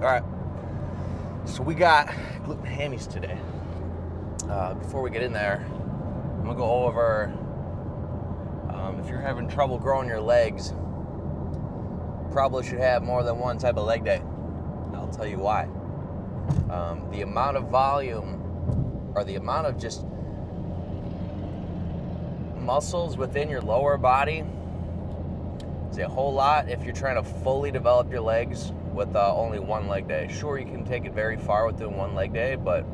All right, so we got gluten hammies today. Before we get in there, I'm gonna go over if you're having trouble growing your legs, probably should have more than one type of leg day. And I'll tell you why. The amount of volume or the amount of just muscles within your lower body is a whole lot if you're trying to fully develop your legs with only one leg day. Sure, you can take it very far with doing one leg day, but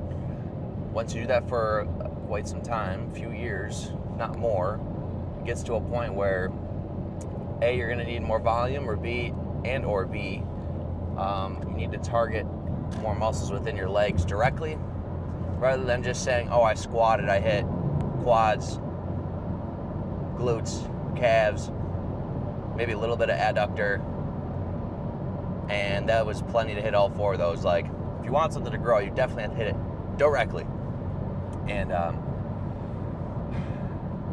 once you do that for quite some time, a few years, not more, it gets to a point where A, you're going to need more volume, or B, you need to target more muscles within your legs directly, rather than just saying, oh, I squatted, I hit quads, glutes, calves, maybe a little bit of adductor, and that was plenty to hit all four of those. Like, if you want something to grow, you definitely have to hit it directly. And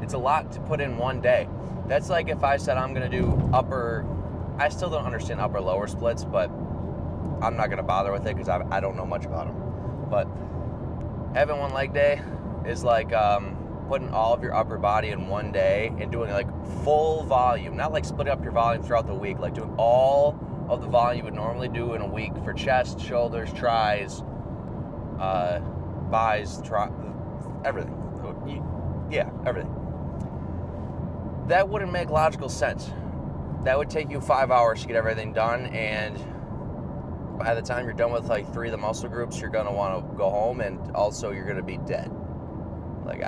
it's a lot to put in one day. That's like if I said I'm going to do I still don't understand upper-lower splits, but I'm not going to bother with it because I don't know much about them. But having one leg day is like putting all of your upper body in one day and doing like full volume, not like splitting up your volume throughout the week, like doing all of the volume you would normally do in a week for chest, shoulders, tries, buys, everything. Yeah, everything. That wouldn't make logical sense. That would take you 5 hours to get everything done, and by the time you're done with like 3 of the muscle groups, you're gonna want to go home, and also you're gonna be dead. Like,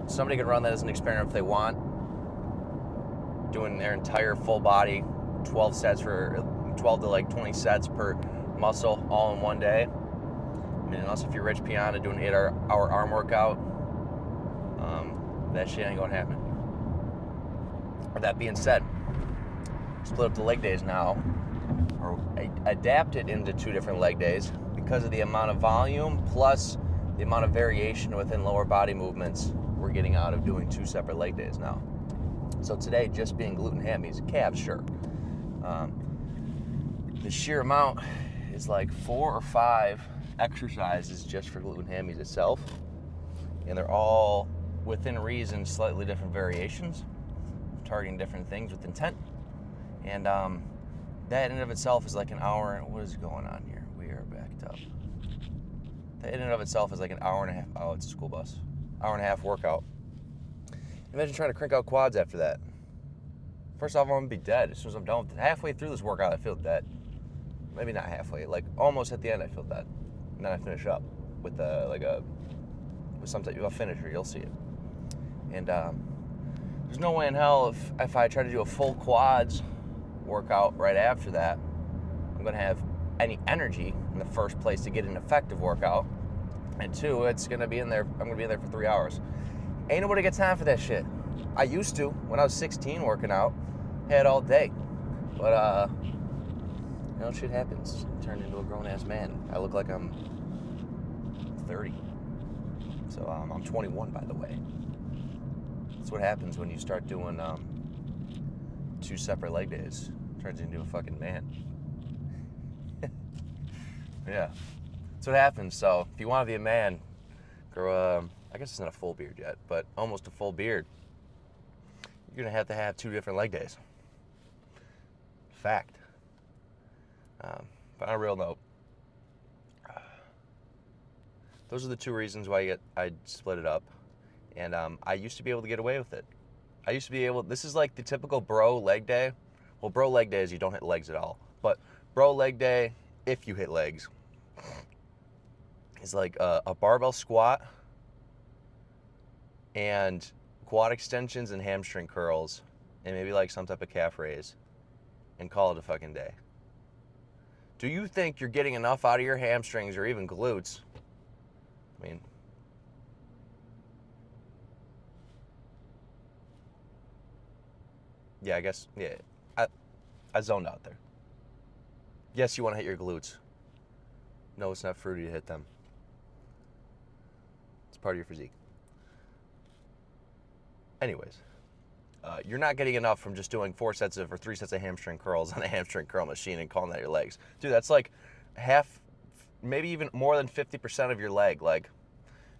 somebody can run that as an experiment if they want, doing their entire full body, 12 to like 20 sets per muscle all in one day. I mean, unless if you're Rich Piana doing an 8-hour arm workout, that shit ain't gonna happen. With that being said, split up the leg days now, or adapt it into 2 different leg days because of the amount of volume plus the amount of variation within lower body movements we're getting out of doing 2 separate leg days now. So today, just being gluten hammies, calves, sure. The sheer amount is like 4 or 5 exercises just for gluten hammies itself, and they're all within reason, slightly different variations, targeting different things with intent. And that in and of itself is like an hour. What is going on here? We are backed up. That in and of itself is like an hour and a half. Oh, it's a school bus. Hour and a half workout. Imagine trying to crank out quads after that. First off, I'm gonna be dead as soon as I'm done with it. Halfway through this workout, I feel dead. Maybe not halfway, like almost at the end, I feel dead. And then I finish up with with some type of a finisher. You'll see it. And there's no way in hell if I try to do a full quads workout right after that, I'm gonna have any energy in the first place to get an effective workout, and 2, I'm gonna be in there for 3 hours. Ain't nobody got time for that shit. I used to when I was 16 working out, had all day, but shit happens. I turned into a grown-ass man. I look like I'm 30, so I'm 21, by the way. That's what happens when you start doing 2 separate leg days. Turns you into a fucking man. Yeah, that's what happens. So if you want to be a man, grow I guess it's not a full beard yet, but almost a full beard, you're gonna have to have 2 different leg days. Fact. But on a real note, those are the 2 reasons why I split it up. And I used to be able to get away with it. This is like the typical bro leg day. Well, bro leg day is you don't hit legs at all. But bro leg day, if you hit legs, is like a barbell squat and quad extensions and hamstring curls and maybe like some type of calf raise, and call it a fucking day. Do you think you're getting enough out of your hamstrings or even glutes? I mean, yeah, I guess, yeah. I zoned out there. Yes, you want to hit your glutes. No, it's not fruity to hit them. It's part of your physique. Anyways, you're not getting enough from just doing 3 sets of hamstring curls on a hamstring curl machine and calling that your legs. Dude, that's like half, maybe even more than 50% of your leg. Like,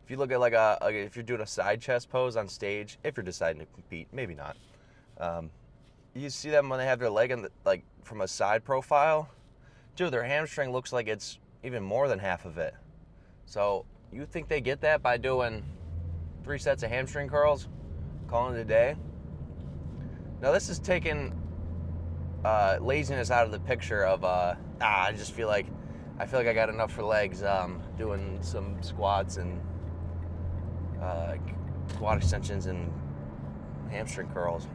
if you look at if you're doing a side chest pose on stage, if you're deciding to compete, maybe not. You see them when they have their leg in like from a side profile, dude, their hamstring looks like it's even more than half of it. So you think they get that by doing 3 sets of hamstring curls, calling it a day? Now this is taking laziness out of the picture of I just feel like I got enough for legs doing some squats and quad extensions and hamstring curls.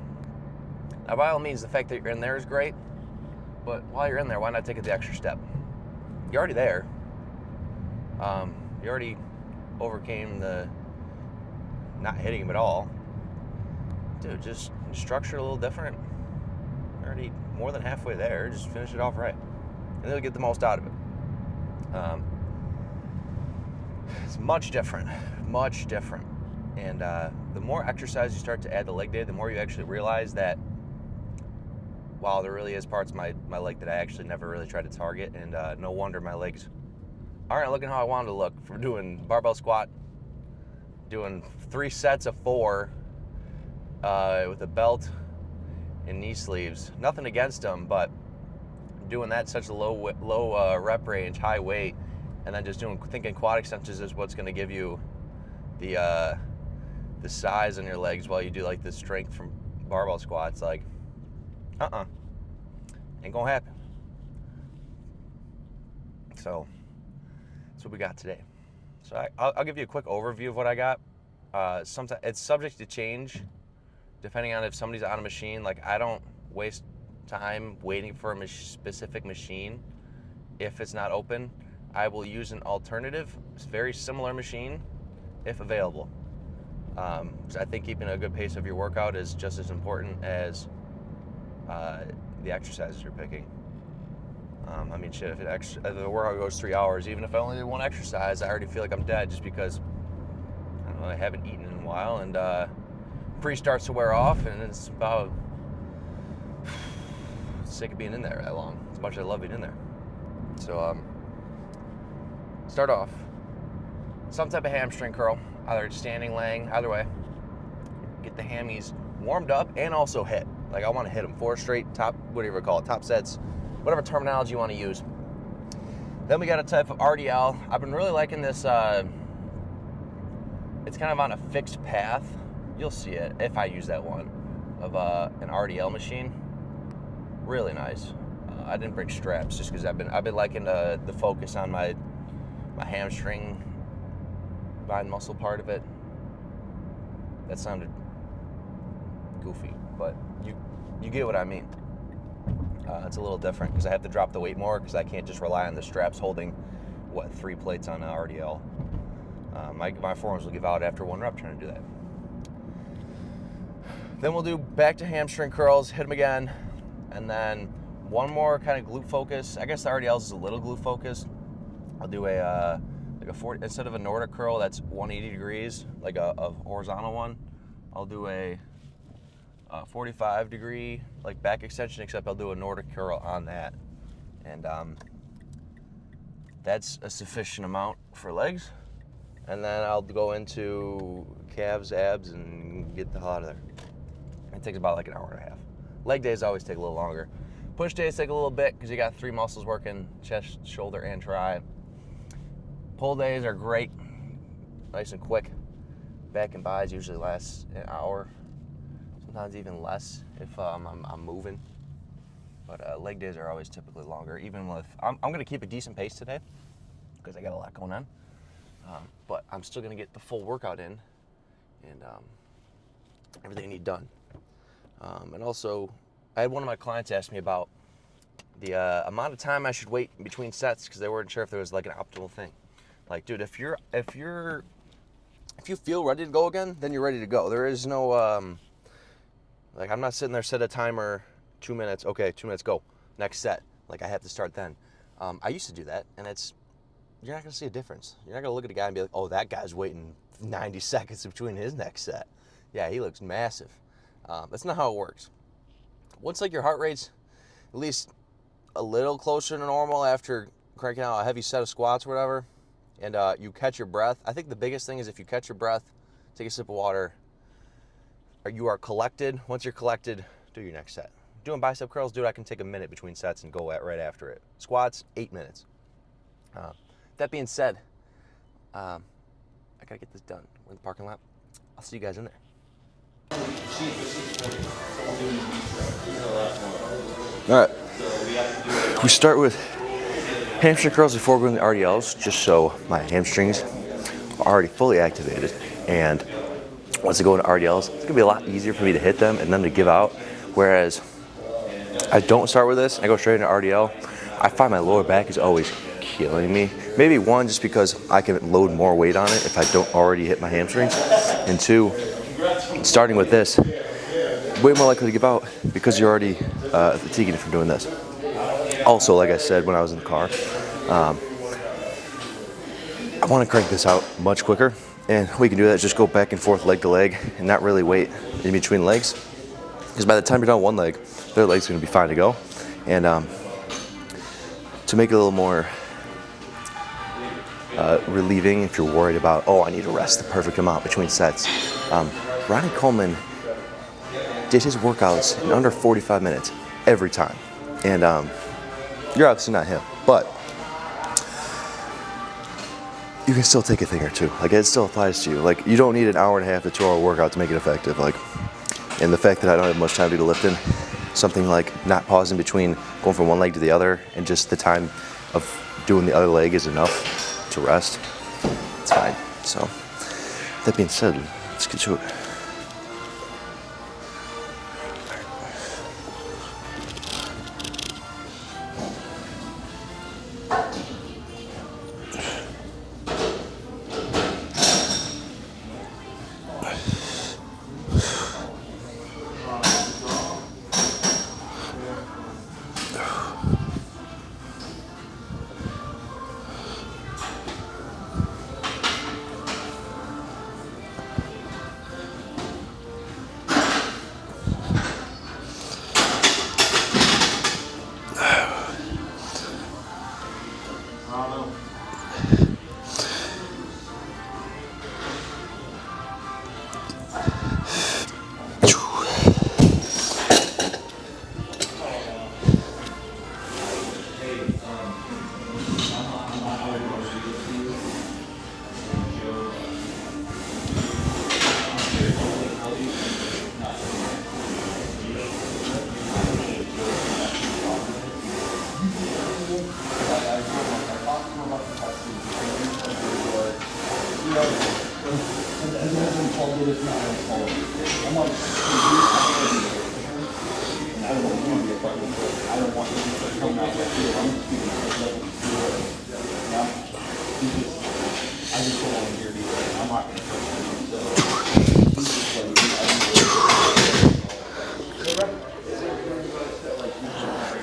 Now by all means, the fact that you're in there is great, but while you're in there, why not take it the extra step? You're already there. You already overcame the not hitting him at all. Dude, just structure it a little different. You're already more than halfway there. Just finish it off right, and you'll get the most out of it. It's much different. And the more exercise you start to add to leg day, the more you actually realize that, wow, there really is parts of my leg that I actually never really tried to target, and no wonder my legs aren't looking how I wanted to look from doing barbell squat, doing 3 sets of 4 with a belt and knee sleeves. Nothing against them, but doing that such a low rep range, high weight, and then just thinking quad extensions is what's going to give you the size on your legs while you do like the strength from barbell squats. Like, ain't gonna happen. So that's what we got today. So I'll give you a quick overview of what I got. Sometimes it's subject to change depending on if somebody's on a machine. Like, I don't waste time waiting for a specific machine if it's not open. I will use an alternative, very similar machine if available. So I think keeping a good pace of your workout is just as important as the exercises you're picking. I mean, shit, if the workout goes 3 hours, even if I only do 1 exercise, I already feel like I'm dead just because I don't know, I haven't eaten in a while, and pre starts to wear off, and it's about sick of being in there that long, as much as I love being in there. So start off some type of hamstring curl, either standing, laying, either way. Get the hammies warmed up and also hit. Like, I want to hit them 4 straight top, whatever you call it, top sets, whatever terminology you want to use. Then we got a type of RDL. I've been really liking this. It's kind of on a fixed path. You'll see it if I use that one of an RDL machine. Really nice. I didn't bring straps just because I've been liking the focus on my hamstring, blind muscle part of it. That sounded goofy, but you get what I mean. It's a little different because I have to drop the weight more because I can't just rely on the straps holding 3 plates on RDL. My forearms will give out after 1 rep trying to do that. Then we'll do back to hamstring curls, hit them again, and then 1 more kind of glute focus. I guess the RDLs is a little glute focus. I'll do a 40, instead of a Nordic curl that's 180 degrees, like a horizontal one, I'll do a 45 degree like back extension, except I'll do a Nordic curl on that, and that's a sufficient amount for legs. And then I'll go into calves, abs, and get the hell out of there. It takes about like an hour and a half. Leg days always take a little longer. Push days take a little bit because you got 3 muscles working: chest, shoulder, and tri. Pull days are great, nice and quick. Back and buys usually last an hour, sometimes even less if I'm moving. But leg days are always typically longer, even with, I'm going to keep a decent pace today because I got a lot going on. But I'm still going to get the full workout in and everything I need done. And also, I had one of my clients ask me about the amount of time I should wait in between sets because they weren't sure if there was like an optimal thing. Like, dude, if you feel ready to go again, then you're ready to go. There is no like, I'm not sitting there, set a timer, 2 minutes, okay, 2 minutes, go, next set. Like, I have to start then. I used to do that, and you're not going to see a difference. You're not going to look at a guy and be like, oh, that guy's waiting 90 seconds between his next set. Yeah, he looks massive. That's not how it works. Once like your heart rate's at least a little closer to normal after cranking out a heavy set of squats or whatever, and you catch your breath. I think the biggest thing is if you catch your breath, take a sip of water, or you are collected. Once you're collected, do your next set. Doing bicep curls, dude, I can take a minute between sets and go at right after it. Squats, 8 minutes. That being said, I gotta get this done. We're in the parking lot. I'll see you guys in there. All right. We start with hamstring curls before going to RDLs, just so my hamstrings are already fully activated. And once I go into RDLs, it's gonna be a lot easier for me to hit them and them to give out. Whereas I don't start with this, I go straight into RDL. I find my lower back is always killing me. Maybe one, just because I can load more weight on it if I don't already hit my hamstrings. And two, starting with this, way more likely to give out because you're already fatiguing it from doing this. Also, like I said when I was in the car, I want to crank this out much quicker. And we can do that, just go back and forth leg to leg and not really wait in between legs. Because by the time you're done one leg, the other leg's going to be fine to go. And to make it a little more relieving if you're worried about, oh, I need to rest the perfect amount between sets. Ronnie Coleman did his workouts in under 45 minutes every time. And you're obviously not him, but you can still take a thing or two. Like, it still applies to you. Like, you don't need an hour and a half to 2 hour workout to make it effective. Like, and the fact that I don't have much time to do the lifting, something like not pausing between going from one leg to the other and just the time of doing the other leg is enough to rest. It's fine. So, that being said, let's get to it.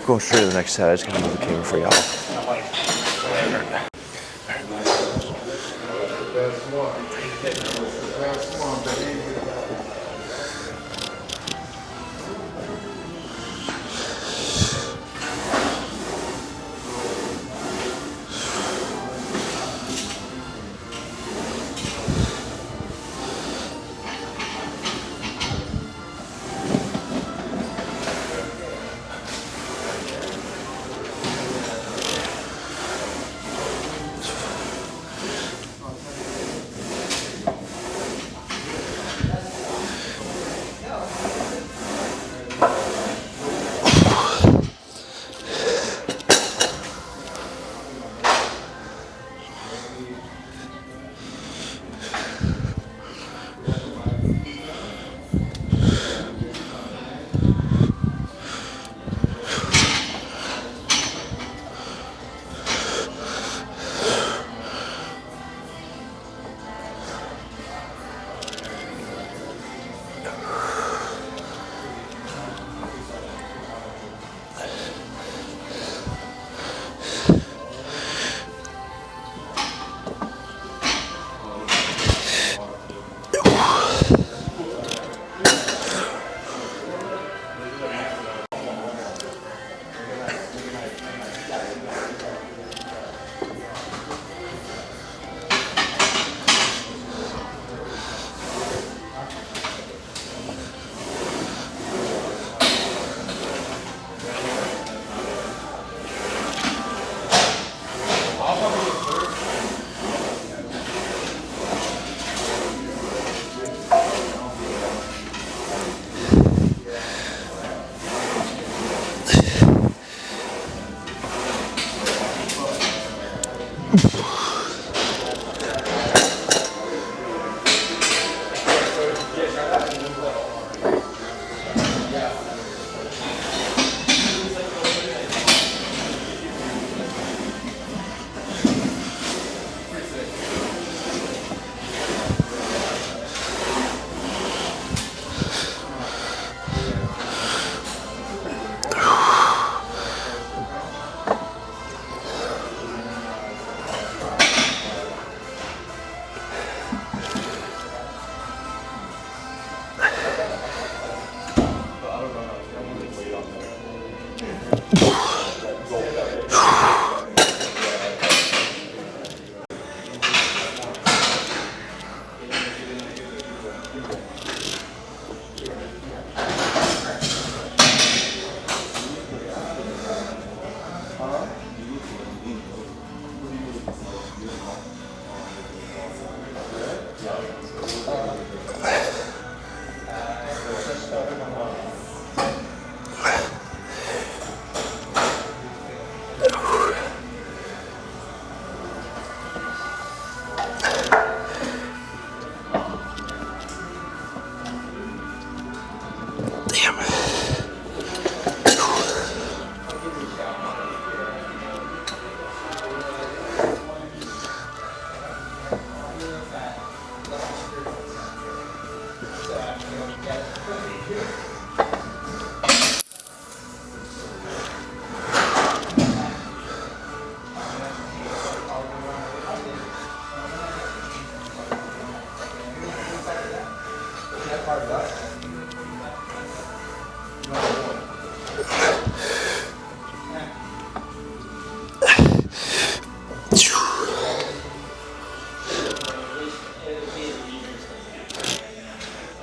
Going straight to the next set. I just gotta move the camera for y'all.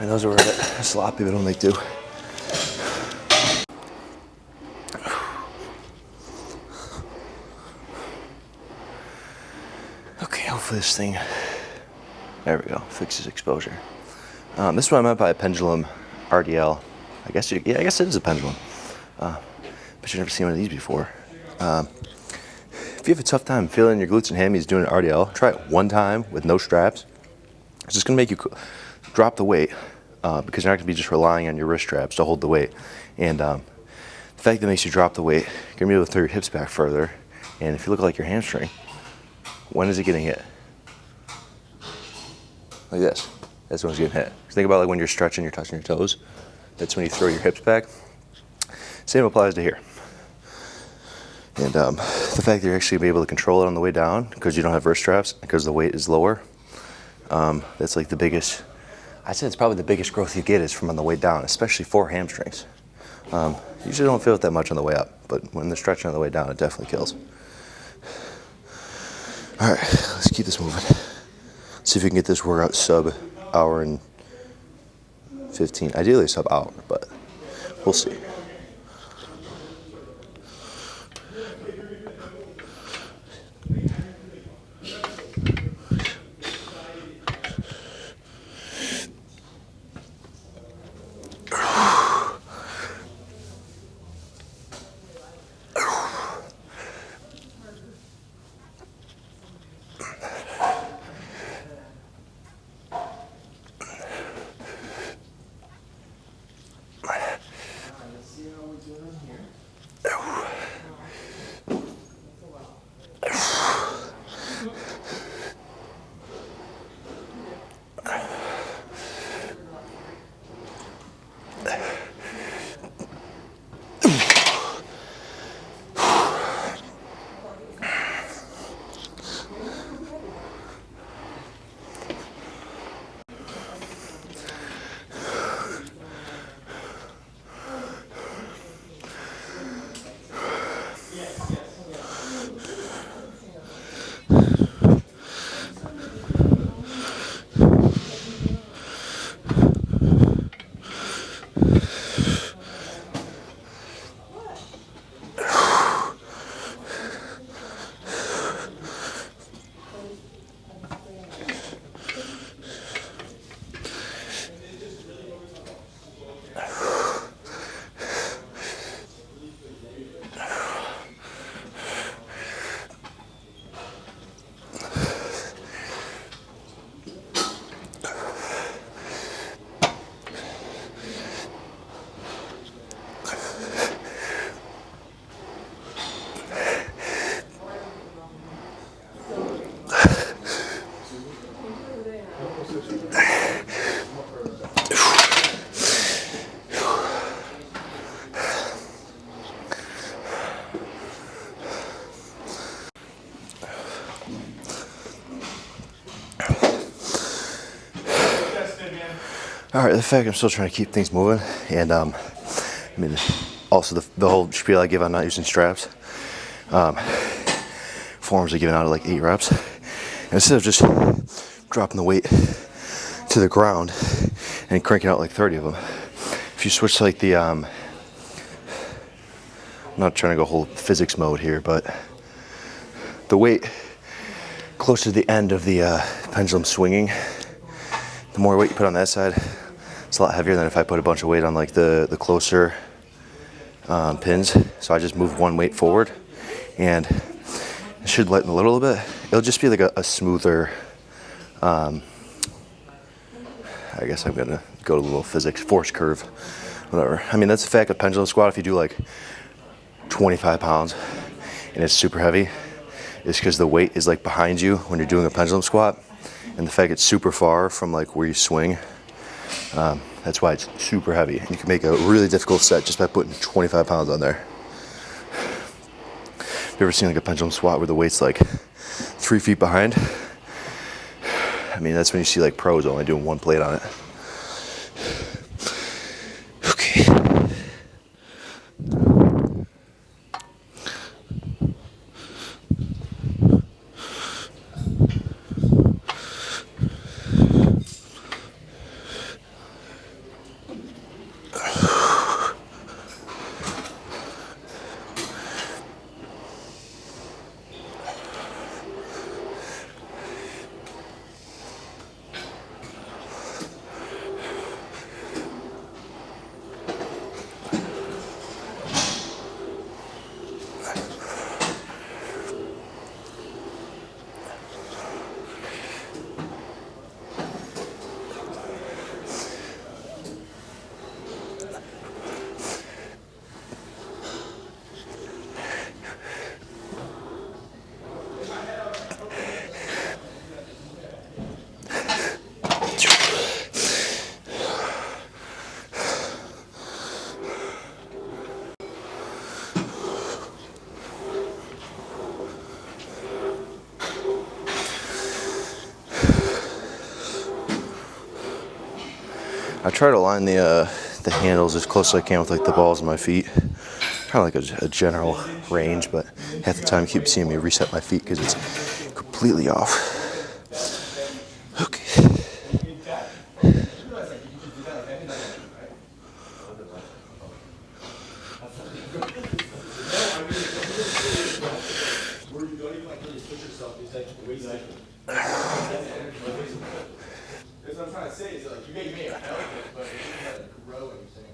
And those are a bit sloppy, but don't make do. Okay, hopefully this thing, there we go, fixes exposure. This is what I meant by a pendulum RDL. I guess it is a pendulum. But you've never seen one of these before. If you have a tough time feeling your glutes and hammies doing an RDL, try it one time with no straps. It's just gonna make you drop the weight because you're not gonna be just relying on your wrist straps to hold the weight. And the fact that it makes you drop the weight, you're gonna be able to throw your hips back further. And if you look like your hamstring, when is it getting hit? Like this. That's when it's getting hit. Think about like when you're stretching, you're touching your toes. That's when you throw your hips back. Same applies to here. And the fact that you're actually be able to control it on the way down because you don't have wrist straps, because the weight is lower, that's like the biggest, I'd say it's probably the biggest growth you get is from on the way down, especially for hamstrings. Usually don't feel it that much on the way up, but when they're stretching on the way down, it definitely kills. All right, let's keep this moving. See if we can get this workout sub hour and 15. Ideally sub hour, but we'll see. All right, the fact I'm still trying to keep things moving, and I mean, also the whole spiel I give on not using straps. Forms are given out at like 8 reps. And instead of just dropping the weight to the ground and cranking out like 30 of them, if you switch to like the, I'm not trying to go whole physics mode here, but the weight closer to the end of the pendulum swinging, the more weight you put on that side, it's a lot heavier than if I put a bunch of weight on like the closer pins. So I just move one weight forward, and it should lighten a little bit. It'll just be like a smoother, I guess I'm gonna go to a little physics, force curve, whatever. I mean, that's the fact of pendulum squat. If you do like 25 pounds and it's super heavy, it's because the weight is like behind you when you're doing a pendulum squat, and the fact it's super far from like where you swing. That's why it's super heavy. You can make a really difficult set just by putting 25 pounds on there. Have you ever seen like a pendulum squat where the weight's like 3 feet behind? I mean, that's when you see like pros only doing one plate on it. Okay. I try to align the handles as close as I can with like the balls of my feet. Kind of like a general range, but half the time you keep seeing me reset my feet because it's completely off. Okay. That's what I'm trying to say. Is like you may have felt it, but it doesn't like grow anything.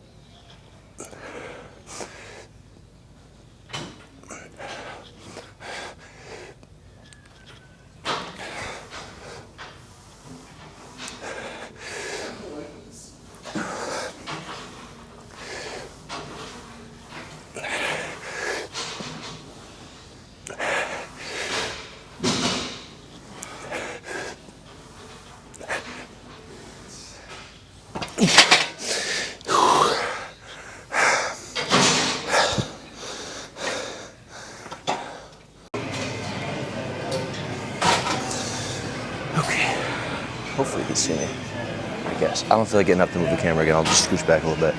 Hopefully you can see me, I guess. I don't feel like getting up to move the camera again. I'll just scooch back a little bit.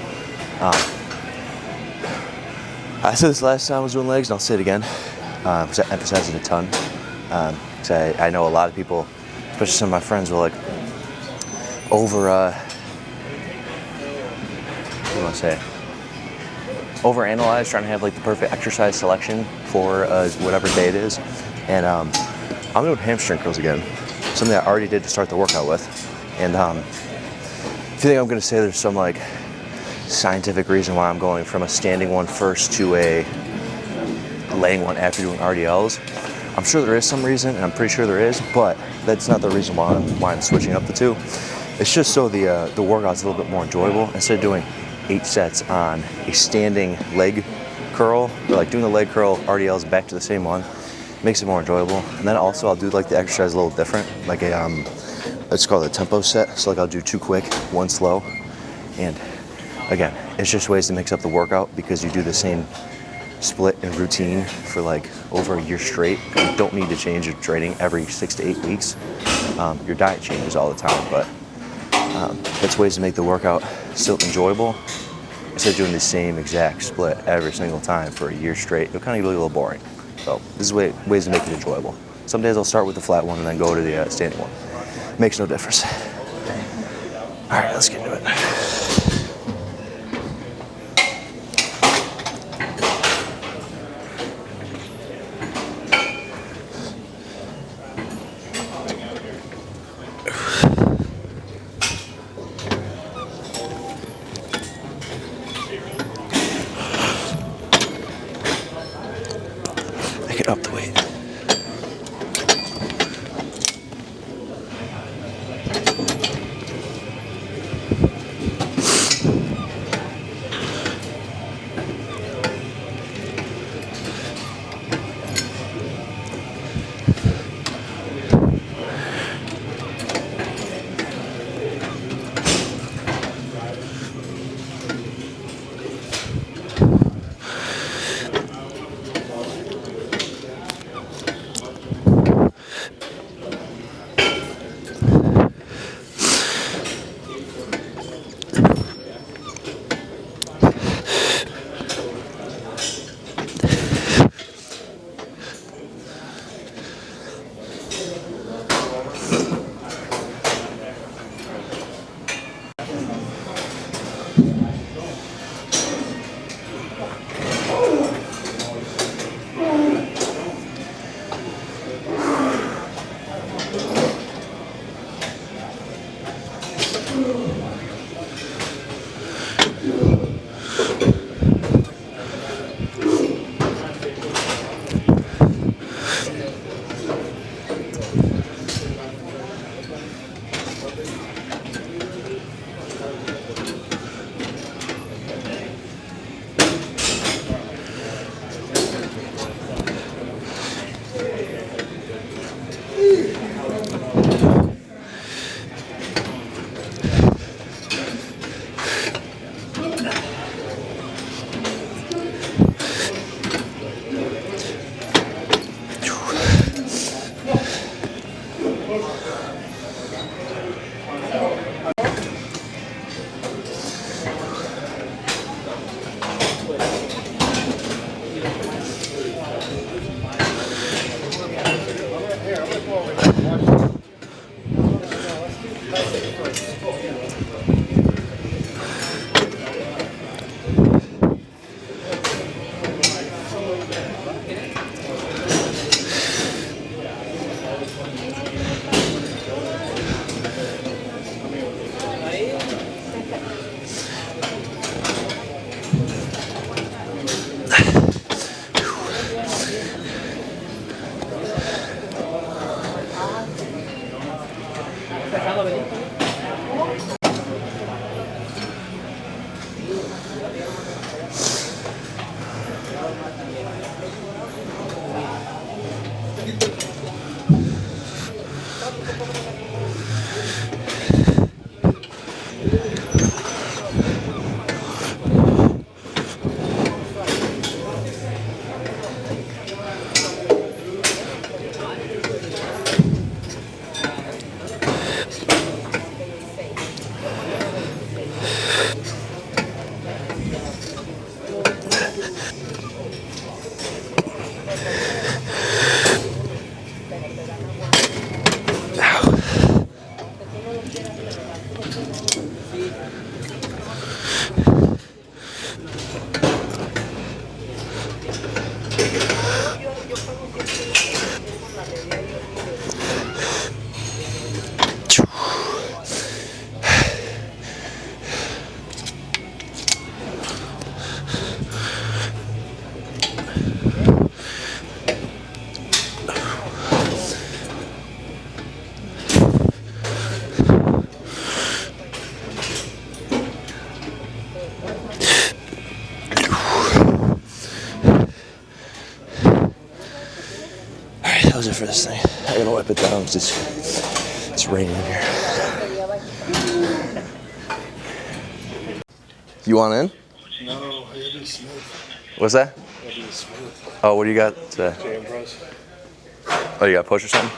I said this last time I was doing legs, and I'll say it again, because I emphasize it a ton. Because I know a lot of people, especially some of my friends, will like overanalyze, trying to have like the perfect exercise selection for whatever day it is. And I'm doing hamstring curls again. Something I already did to start the workout with. And if you think I'm gonna say there's some like scientific reason why I'm going from a standing one first to a laying one after doing RDLs, I'm sure there is some reason, and I'm pretty sure there is, but that's not the reason why I'm switching up the two. It's just so the workout's a little bit more enjoyable. Instead of doing 8 sets on a standing leg curl, or like doing the leg curl RDLs back to the same one, makes it more enjoyable. And then also I'll do like the exercise a little different, like a it's called a tempo set. So like I'll do 2 quick, 1 slow. And again, it's just ways to mix up the workout, because you do the same split and routine for like over a year straight. You don't need to change your training every 6 to 8 weeks. Your diet changes all the time, but it's ways to make the workout still enjoyable instead of doing the same exact split every single time for a year straight. It'll kind of get a little boring. So this is ways to make it enjoyable. Some days I'll start with the flat one and then go to the standing one. Makes no difference. All right, let's get into it. That was it for this thing. I gotta wipe it down because it's raining in here. You want in? No, I gotta be smooth. What's that? I gotta be smooth. Oh, what do you got today? Jam bros. Oh, you got a push or something?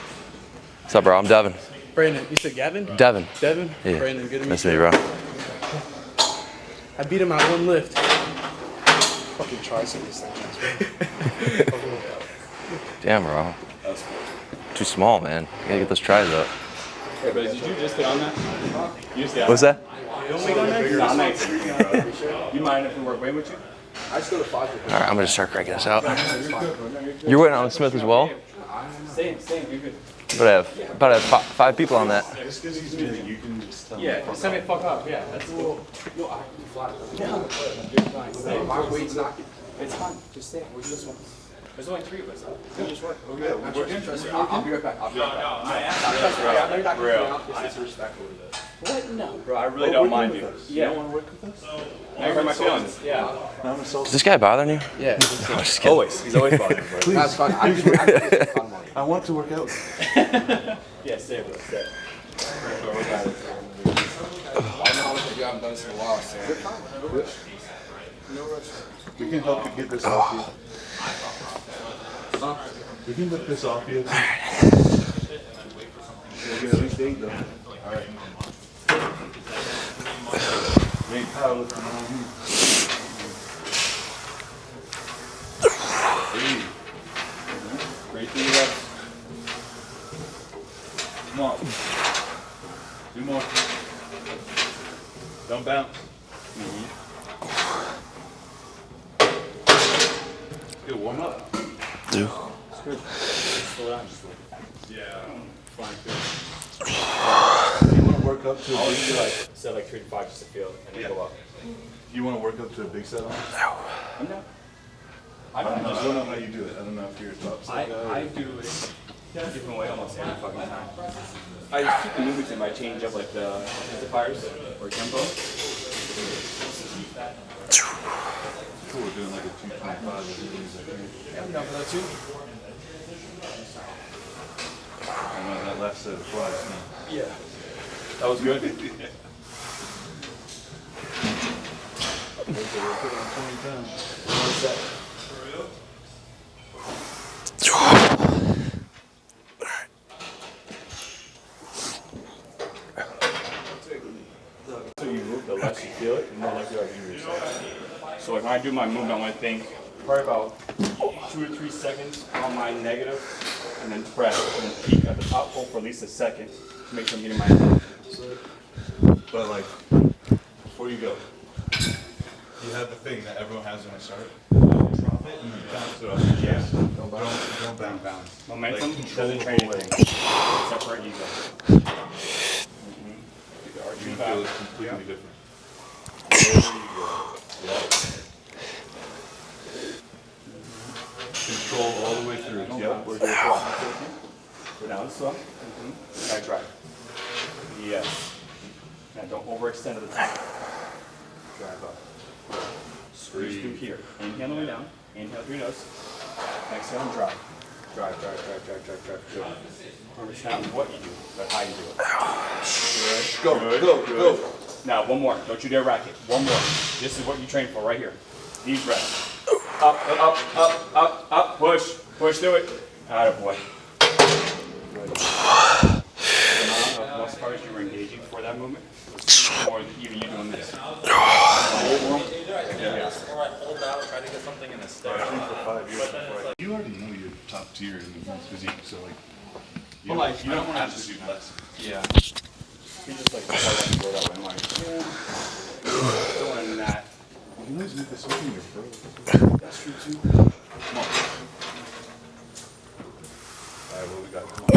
What's up, bro? I'm Devin. Brandon, you said Gavin? Devin. Devin? Yeah. Brandon, good to meet Nice you. to meet you, bro. I beat him at one lift. Fucking triceps thing. Damn, bro. Too small, man. You gotta get those tries up. Hey, but did you just get on that? You just got What's that? You want me on that? No, I'm not. You mind if we work away with you? I just go to 5. All right, I'm gonna start cracking this out. You're waiting on Smith as well? Same, you're good. About to have five people on that. Just because he's busy, you can just tell Yeah, just send me fuck up. Yeah, that's cool. You'll act flat. Yeah, you're fine. Stay. My weight's not. It's fine. Just stay. We're this one. There's only 3 of us. We just work. We're I'll be right back. I'll be right back. I know you're not going to be it's respectful to this. What? No. Bro, I really don't mind you. You don't want to work with us? I hurt my feelings. Yeah. I'm a soul. Is this guy bothering you? Yeah. I'm just kidding. Always. He's always bothering me. Please. That's fine. I just fun money. I want to work out. Yeah, stay, bro. Stay. I don't know how much I do. I haven't done this in a while, so. We can help you get this off you. We can lift this off you. We'll get at least 8 though. Alright. 8 powerlifting on you. 3 reps. Come on. 2 more. Don't bounce. Good warm up. Dude. It's good. Slow down just a little. Yeah. Fine. Good. You want to work up to a I'll big just do set? set like 3 to 5 just to feel and then go up. You want to work up to a big set on? I'm down. I don't know how you do it. I don't know if you're a top set guy. I do it different way almost every fucking time. I just keep the movements in my change up like the intensifiers or tempo. Cool, we're doing like a 225 or something. Yeah, I'm down for that too. I know that last set of flies. Yeah. That was good. One set. So you move, the less you feel it, the more likely you are to injure yourself. So like when I do my movement, I'm gonna think probably about 2 to 3 seconds on my negative, and then press, and then peak at the top pole for at least a second to make sure I'm getting my head. But like, before you go, you have the thing that everyone has when I start. Drop it and you bounce it off. Yeah. Don't bounce. Momentum Like, doesn't control train the anything. Except for ego. You feel it's completely different. There you go. Yep. Control all the way through. Yep. We're here for go down slow. I drive. Yes. Now don't overextend at the top. Drive up. Squeeze through here. Inhale the way down. Inhale through your nose. Exhale and drive. Drive. Good. Remember, it's not what you do, but how you do it. Good. Go. Now, one more. Don't you dare rack it. One more. This is what you train for right here. These reps. Up. Push. Push through it. Attaboy. Good. The amount of muscle fibers you were engaging for that movement was more than even you doing this. Alright, hold out, try to get something in the step. I think for 5 years before you already know you're top tier in the men's physique, so like, But like, you I don't don't have have to to do do that. less. Yeah. You just like go that way. I'm like, doing that. You can always make this something your pro. That's true too. Come on. Alright, what we got? Come on.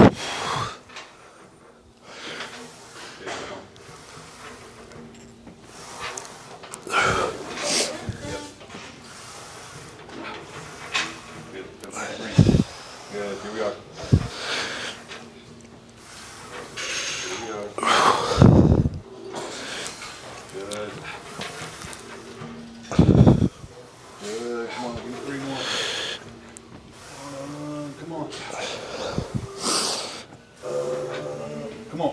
There you go. Good, here we are. Good. Good, come on, give me 3 more. Come on. Come on.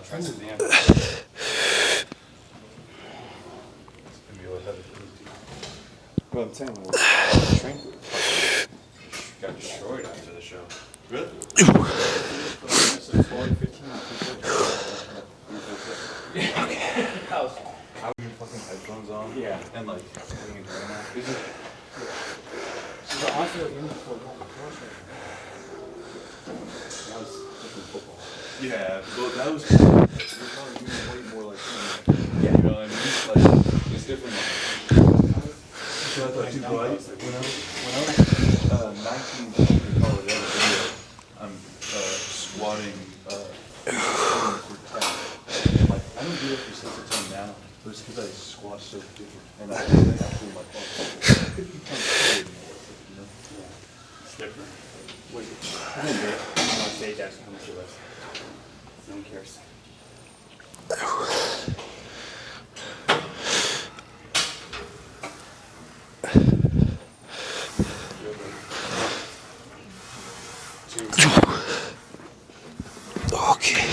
Try to the end. Well, I'm saying, train got destroyed after the show. Really? So 40, 15 House. Having your fucking headphones on? Yeah. And like, having it right now? Is it? So honestly, like, even before that was different football. Yeah, well, that was you're probably doing way more like Yeah. you know what I mean? Like, it's different. So I thought too, but when I was 19 in college, I had a video. I'm squatting for 10. Like, I don't do it for 6 or 10 now, but it's because I squat so different. And I actually my fault. 50 pounds forward, you know? It's different. Wait, I didn't do it. I'm on stage asking how much you lift. No one cares. Okay.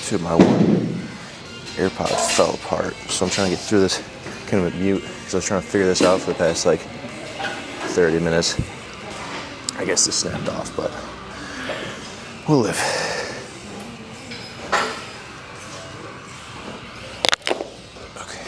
Dude, my one AirPod fell apart, so I'm trying to get through this kind of a mute because I was trying to figure this out for the past like 30 minutes. I guess this snapped off, but we'll live. Okay.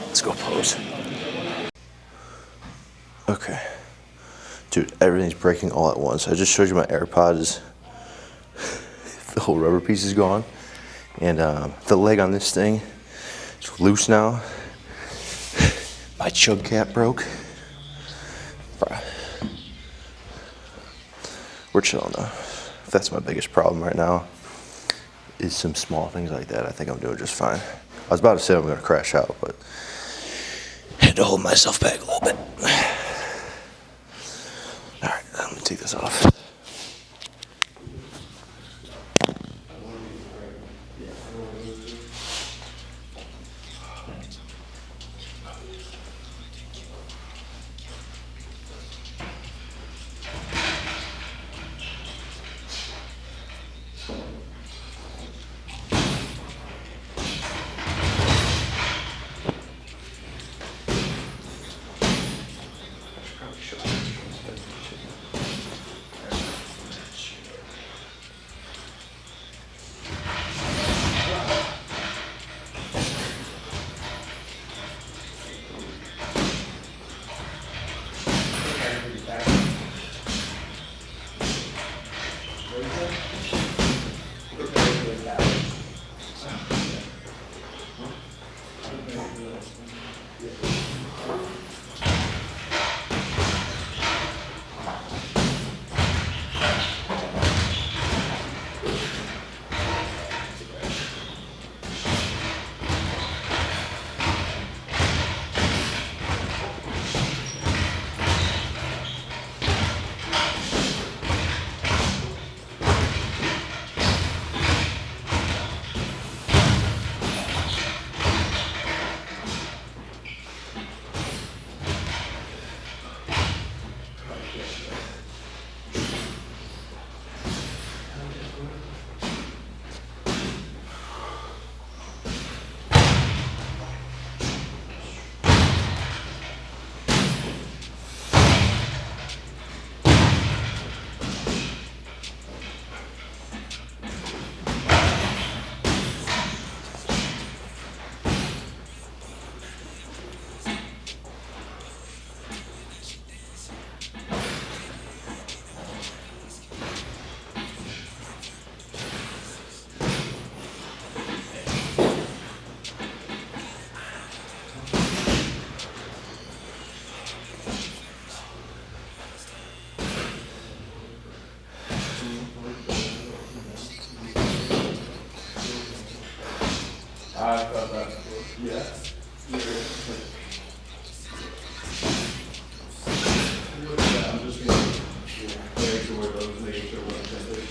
Let's go pose. Okay. Dude, everything's breaking all at once. I just showed you my AirPods. The whole rubber piece is gone. And the leg on this thing is loose now. My chug cap broke. Bruh. We're chilling though. That's my biggest problem right now. Is some small things like that. I think I'm doing just fine. I was about to say I'm gonna crash out, but had to hold myself back a little bit. All right, let me take this off. I felt that. Yeah. I'm just gonna make sure we're both making sure we're intended.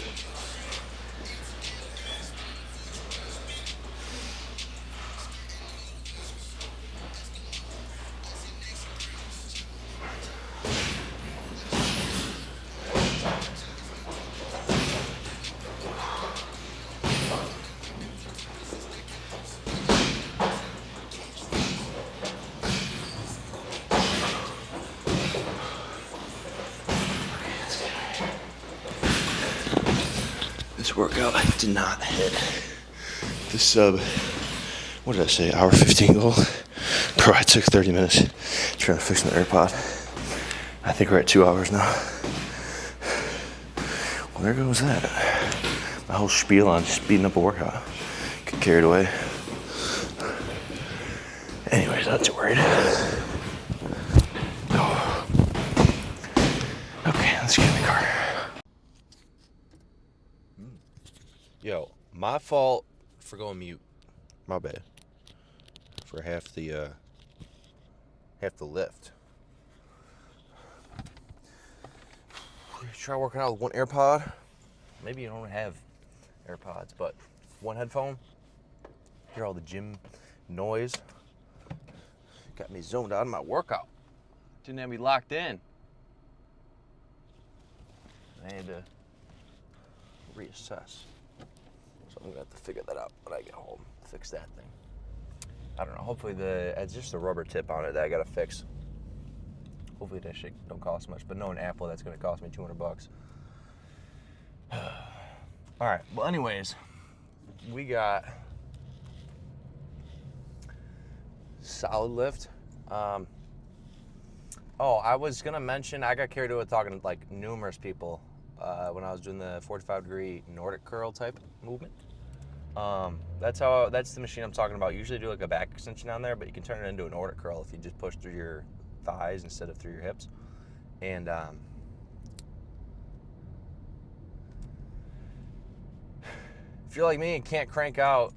This workout did not hit the sub, what did I say, hour 15 goal? Bro, I took 30 minutes trying to fix my AirPod. I think we're at 2 hours now. Well, there goes that. My whole spiel on speeding up a workout. Get carried away. Anyways, not too worried. Oh. Okay, let's get in the car. Yo, my fault for going mute. My bad. For half the lift. Try working out with one AirPod. Maybe you don't have AirPods, but one headphone. Hear all the gym noise. Got me zoned out of my workout. Didn't have me locked in. I had to reassess. So I'm gonna have to figure that out when I get home. Fix that thing. I don't know. Hopefully it's just a rubber tip on it that I gotta fix. Hopefully that shit don't cost much. But knowing Apple, that's gonna cost me $200. All right. Well, anyways, we got solid lift. Oh, I was gonna mention I got carried away with talking to like numerous people when I was doing the 45-degree Nordic curl type movement. That's the machine I'm talking about. Usually do like a back extension on there, but you can turn it into a Nordic curl if you just push through your thighs instead of through your hips. And if you're like me and can't crank out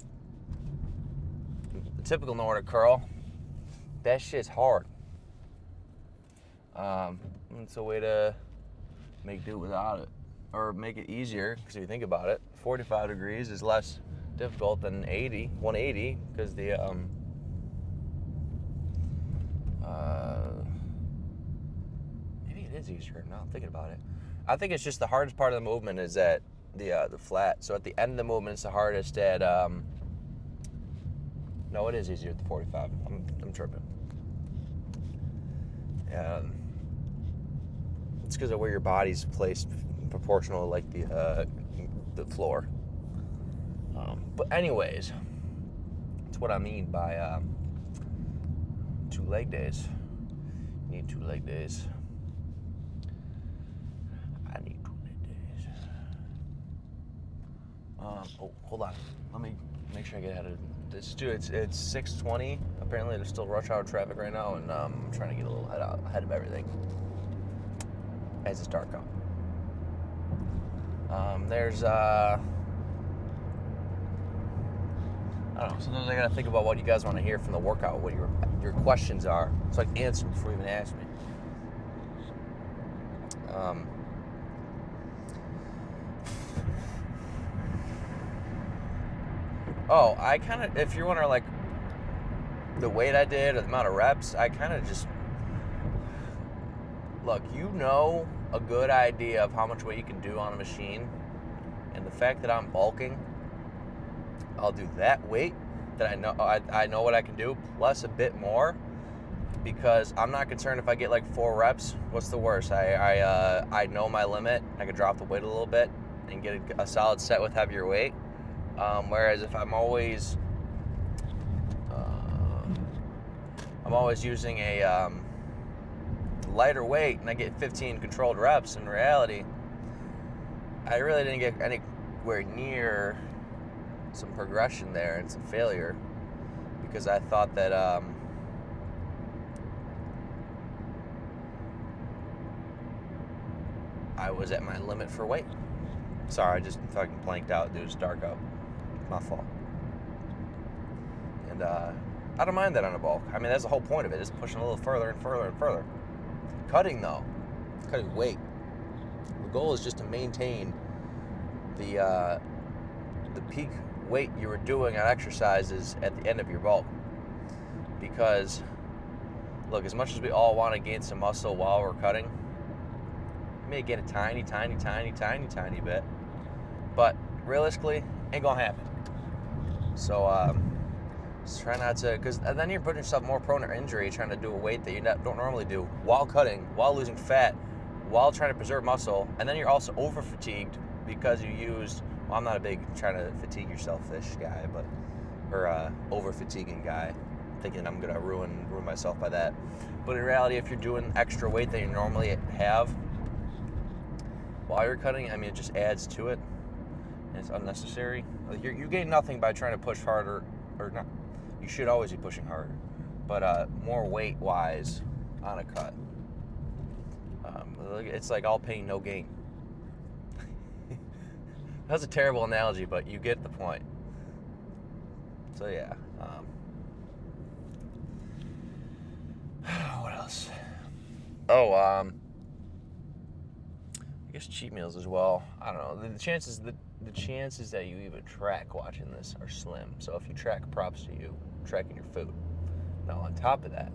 the typical Nordic curl, that shit's hard. It's a way to make do without it, or make it easier, because if you think about it, 45 degrees is less difficult than 180, because the maybe it is easier now I'm thinking about it. I think it's just the hardest part of the movement is at the flat. So at the end of the movement, it's the hardest at no, it is easier at the 45. I'm tripping. It's because of where your body's placed proportional to like the floor. But anyways, that's what I mean by 2 leg days. You need 2 leg days. I need 2 leg days. Oh, hold on. Let me make sure I get ahead of this. Dude, it's 6:20. Apparently, there's still rush hour traffic right now, and I'm trying to get a little ahead of everything as it's dark out. There's I don't know. Sometimes I gotta think about what you guys want to hear from the workout, what your questions are, so I can answer before you even ask me. Oh, I kind of, if you're wondering like the weight I did or the amount of reps, I kind of just look. You know a good idea of how much weight you can do on a machine, and the fact that I'm bulking, I'll do that weight that I know what I can do plus a bit more, because I'm not concerned if I get like 4 reps. What's the worst? I know my limit. I can drop the weight a little bit and get a solid set with heavier weight. Whereas if I'm always using a lighter weight and I get 15 controlled reps, in reality, I really didn't get anywhere near some progression there and some failure, because I thought that I was at my limit for weight. Sorry, I just fucking blanked out, dude. It's dark out. My fault. And I don't mind that on a bulk. I mean, that's the whole point of it, is pushing a little further and further and further. Cutting, though, cutting weight, the goal is just to maintain the peak weight you were doing on exercises at the end of your bulk. Because, look, as much as we all want to gain some muscle while we're cutting, you may get a tiny bit, but realistically, ain't gonna happen. So just try not to, because then you're putting yourself more prone to injury trying to do a weight that you don't normally do while cutting, while losing fat, while trying to preserve muscle, and then you're also over fatigued because you used, well, I'm not a big trying to fatigue yourself-ish guy, but, or over fatiguing guy, thinking I'm gonna ruin myself by that. But in reality, if you're doing extra weight that you normally have while you're cutting, I mean, it just adds to it, and it's unnecessary. Like you gain nothing by trying to push harder, or not. You should always be pushing harder, but more weight-wise on a cut. It's like all pain, no gain. That's a terrible analogy, but you get the point. So yeah. What else? Oh, I guess cheat meals as well. I don't know. The chances that the chances that you even track watching this are slim. So if you track, props to you, tracking your food. Now on top of that,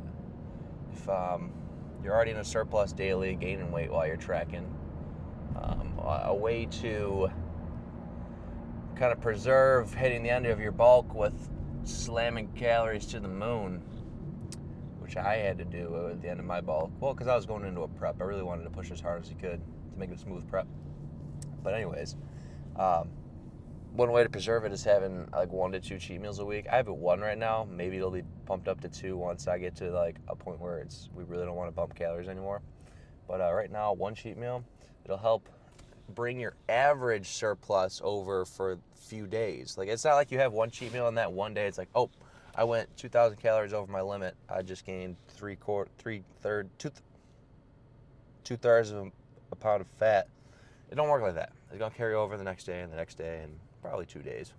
if you're already in a surplus daily, gaining weight while you're tracking, a way to kind of preserve hitting the end of your bulk with slamming calories to the moon, which I had to do at the end of my bulk. Well, because I was going into a prep. I really wanted to push as hard as you could to make it a smooth prep. But anyways, one way to preserve it is having like 1 to 2 cheat meals a week. I have it 1 right now. Maybe it'll be pumped up to 2 once I get to like a point where we really don't want to bump calories anymore. But right now, 1 cheat meal, it'll help bring your average surplus over for a few days. Like, it's not like you have 1 cheat meal and that one day it's like, oh, I went 2,000 calories over my limit. I just gained two-thirds of a pound of fat. It don't work like that. It's gonna carry over the next day and the next day and probably 2 days.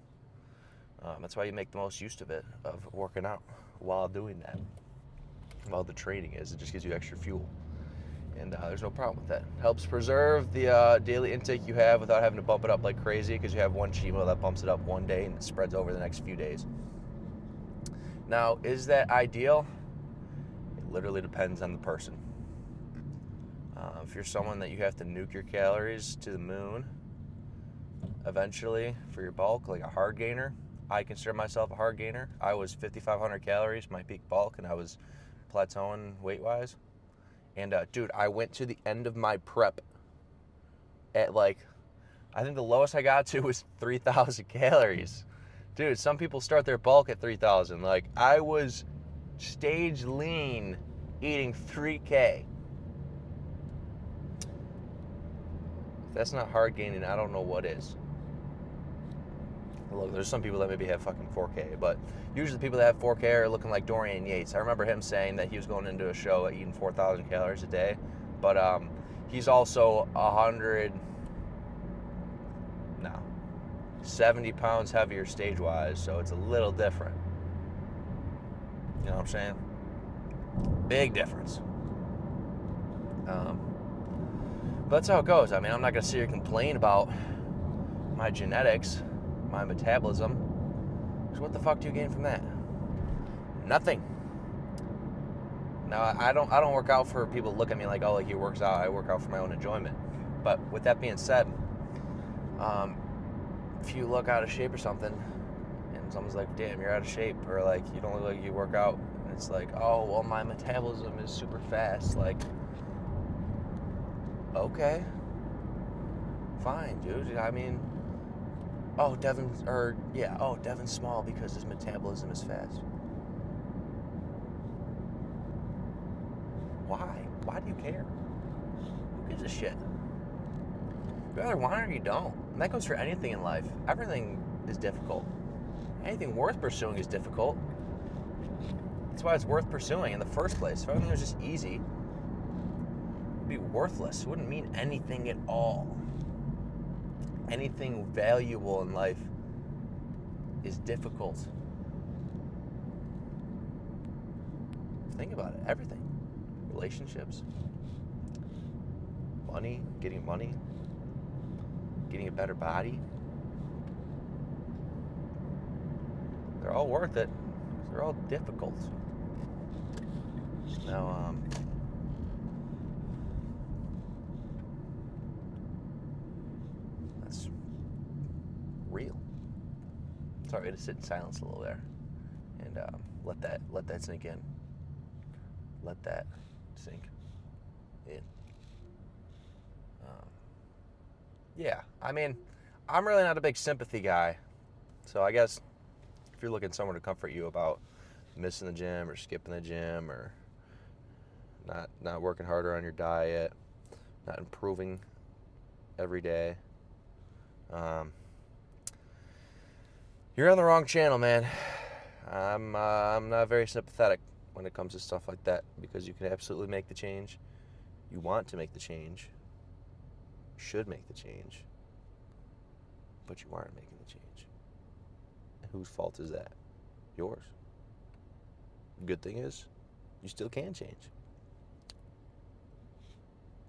That's why you make the most use of it, of working out while doing that. While the training is, it just gives you extra fuel. And there's no problem with that. Helps preserve the daily intake you have without having to bump it up like crazy, because you have 1 cheat meal that bumps it up one day and it spreads over the next few days. Now, is that ideal? It literally depends on the person. If you're someone that you have to nuke your calories to the moon eventually for your bulk, like a hard gainer, I consider myself a hard gainer. I was 5,500 calories, my peak bulk, and I was plateauing weight-wise. And, dude, I went to the end of my prep at, like, I think the lowest I got to was 3,000 calories. Dude, some people start their bulk at 3,000. Like, I was stage lean eating 3K. If that's not hard gaining, I don't know what is. Look, there's some people that maybe have fucking 4K, but usually the people that have 4K are looking like Dorian Yates. I remember him saying that he was going into a show eating 4,000 calories a day, but he's also 70 pounds heavier stage-wise, so it's a little different. You know what I'm saying? Big difference. But that's how it goes. I mean, I'm not going to sit here and complain about my genetics, my metabolism. Because what the fuck do you gain from that? Nothing. Now, I don't work out for people to look at me like, oh, like he works out. I work out for my own enjoyment. But with that being said, if you look out of shape or something, and someone's like, damn, you're out of shape, or like, you don't look like you work out, and it's like, oh, well, my metabolism is super fast. Like, okay, fine, dude. I mean, Devin's small because his metabolism is fast. Why? Why do you care? Who gives a shit? You either want it or you don't. And that goes for anything in life. Everything is difficult. Anything worth pursuing is difficult. That's why it's worth pursuing in the first place. If everything was just easy, it'd be worthless. It wouldn't mean anything at all. Anything valuable in life is difficult. Think about it. Everything. Relationships. Money. Getting a better body. They're all worth it. They're all difficult. Now, that's real. Sorry, to sit in silence a little there, and let that sink in. Let that sink in. Yeah, I mean, I'm really not a big sympathy guy, so I guess if you're looking somewhere to comfort you about missing the gym or skipping the gym or not working harder on your diet, not improving every day, you're on the wrong channel, man. I'm not very sympathetic when it comes to stuff like that, because you can absolutely make the change. You want to make the change. You should make the change. But you aren't making the change. And whose fault is that? Yours. The good thing is, you still can change.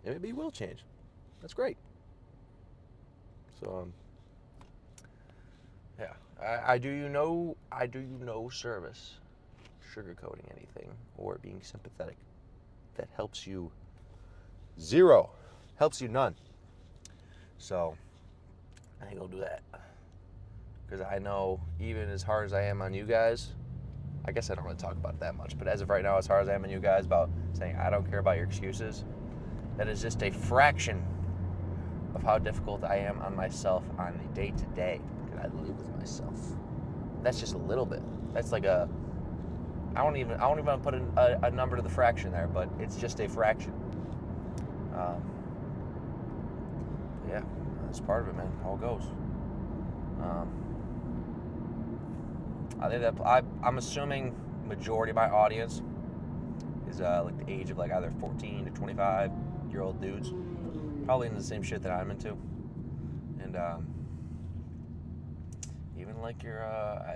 And maybe you will change. That's great. So, Yeah. I do you no service sugarcoating anything or being sympathetic. That helps you zero. Helps you none. So I think I'll do that. Because I know even as hard as I am on you guys, I guess I don't really talk about it that much, but as of right now, as hard as I am on you guys about saying I don't care about your excuses, that is just a fraction of how difficult I am on myself on a day-to-day. Because I live with myself. That's just a little bit. That's like I won't even put a number to the fraction there, but it's just a fraction. Yeah, that's part of it, man. How it goes. I think that I'm assuming majority of my audience is like the age of like either 14 to 25-year-old dudes, probably into the same shit that I'm into, and even like your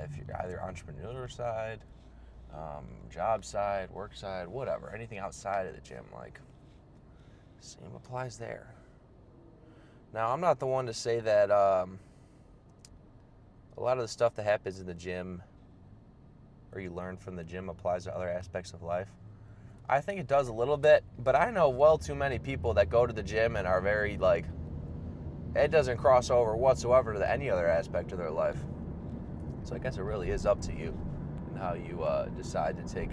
if you're either entrepreneur side, job side, work side, whatever, anything outside of the gym, like same applies there. Now I'm not the one to say that a lot of the stuff that happens in the gym or you learn from the gym applies to other aspects of life. I think it does a little bit, but I know well too many people that go to the gym and are very like, it doesn't cross over whatsoever to any other aspect of their life. So I guess it really is up to you and how you decide to take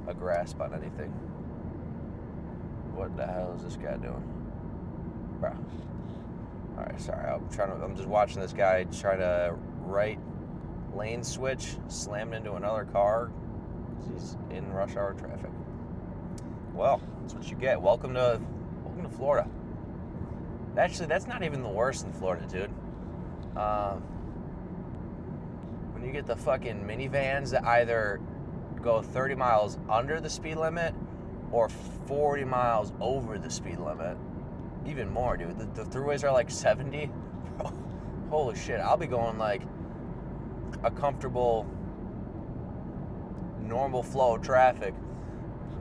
a grasp on anything. What the hell is this guy doing? Bro. Alright, sorry, I'm just watching this guy try to right lane switch, slammed into another car because he's in rush hour traffic. Well, that's what you get. Welcome to Florida. Actually, that's not even the worst in Florida, dude. When you get the fucking minivans that either go 30 miles under the speed limit or 40 miles over the speed limit. Even more, dude. The throughways are like 70. Bro, holy shit. I'll be going like a comfortable, normal flow of traffic.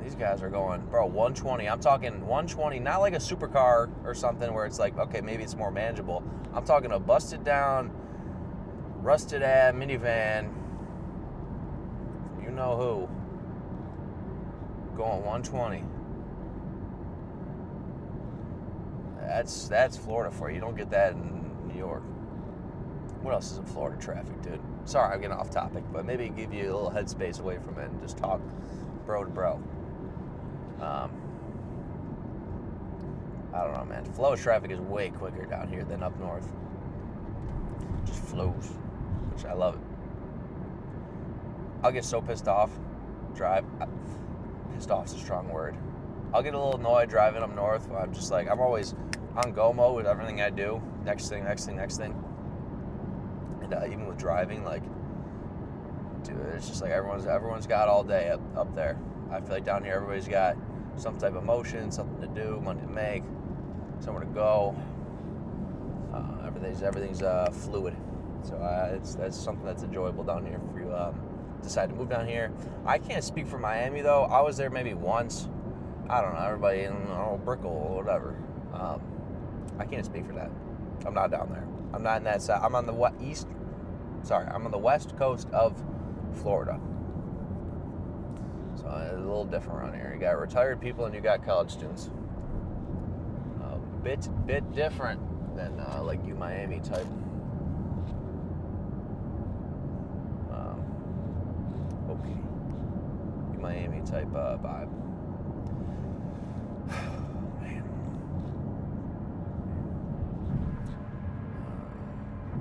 These guys are going, bro, 120. I'm talking 120, not like a supercar or something where it's like, okay, maybe it's more manageable. I'm talking a busted down, rusted ass minivan. You know who. Going 120. That's Florida for you. You don't get that in New York. What else is in Florida traffic, dude? Sorry, I'm getting off topic, but maybe give you a little headspace away from it and just talk bro to bro. I don't know, man. Flow of traffic is way quicker down here than up north. Just flows, which I love it. I'll get so pissed off. Pissed off is a strong word. I'll get a little annoyed driving up north. Where I'm just like, I'm always on go mode with everything I do. Next thing. And even with driving, like, dude, it's just like everyone's got all day up there. I feel like down here everybody's got some type of motion, something to do, money to make, somewhere to go. Everything's fluid. So that's something that's enjoyable down here if you decide to move down here. I can't speak for Miami though. I was there maybe once. I don't know, everybody in Brickell or whatever. I can't speak for that. I'm not down there. I'm not in that side. I'm on the I'm on the west coast of Florida. So it's a little different around here. You got retired people and you got college students. A bit different than like you Miami type. Okay. You Miami type vibe. Man.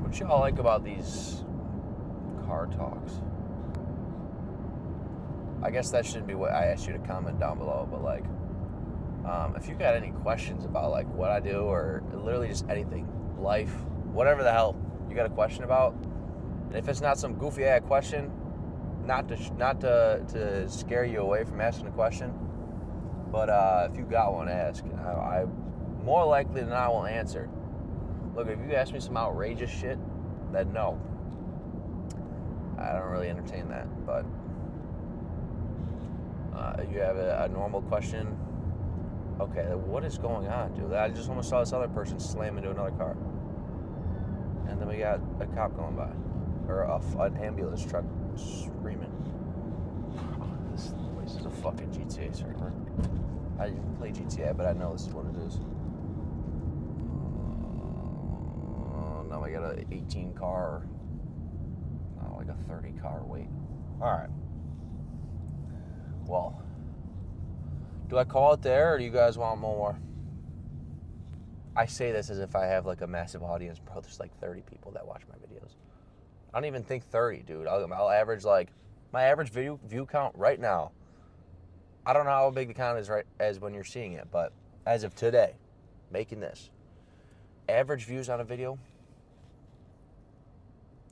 What y'all like about these car talks? I guess that shouldn't be what I asked you to comment down below, but like, if you got any questions about like what I do or literally just anything, life, whatever the hell you got a question about, and if it's not some goofy ass question, not to scare you away from asking a question, but if you got one, ask. I more likely than not will answer. Look, if you ask me some outrageous shit, then no, I don't really entertain that, but. You have a normal question. Okay, what is going on, dude? I just almost saw this other person slam into another car. And then we got a cop going by. or an ambulance truck screaming. This place is a fucking GTA server. I didn't play GTA, but I know this is what it is. Now I got an 18 car, like a 30 car wait. All right. Well, do I call it there, or do you guys want more? I say this as if I have like a massive audience, bro. There's like 30 people that watch my videos. I don't even think 30, dude. I'll average like my average view count right now. I don't know how big the count is right as when you're seeing it, but as of today, making this, average views on a video,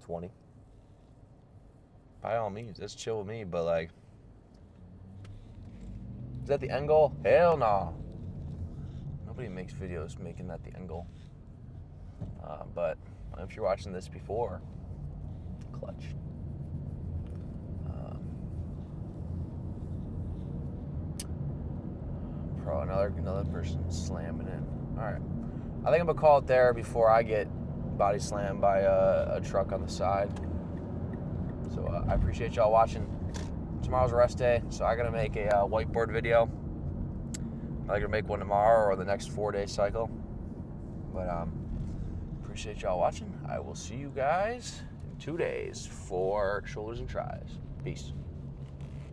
20. By all means, that's chill with me, but like, is that the end goal? Hell no. Nobody makes videos making that the end goal. But if you're watching this before, clutch. Pro, another person slamming in. All right, I think I'm gonna call it there before I get body slammed by a truck on the side. So I appreciate y'all watching. Tomorrow's a rest day, so I gotta make a whiteboard video. I'm gonna make one tomorrow or the next 4-day cycle. But appreciate y'all watching. I will see you guys in 2 days for shoulders and tries. Peace.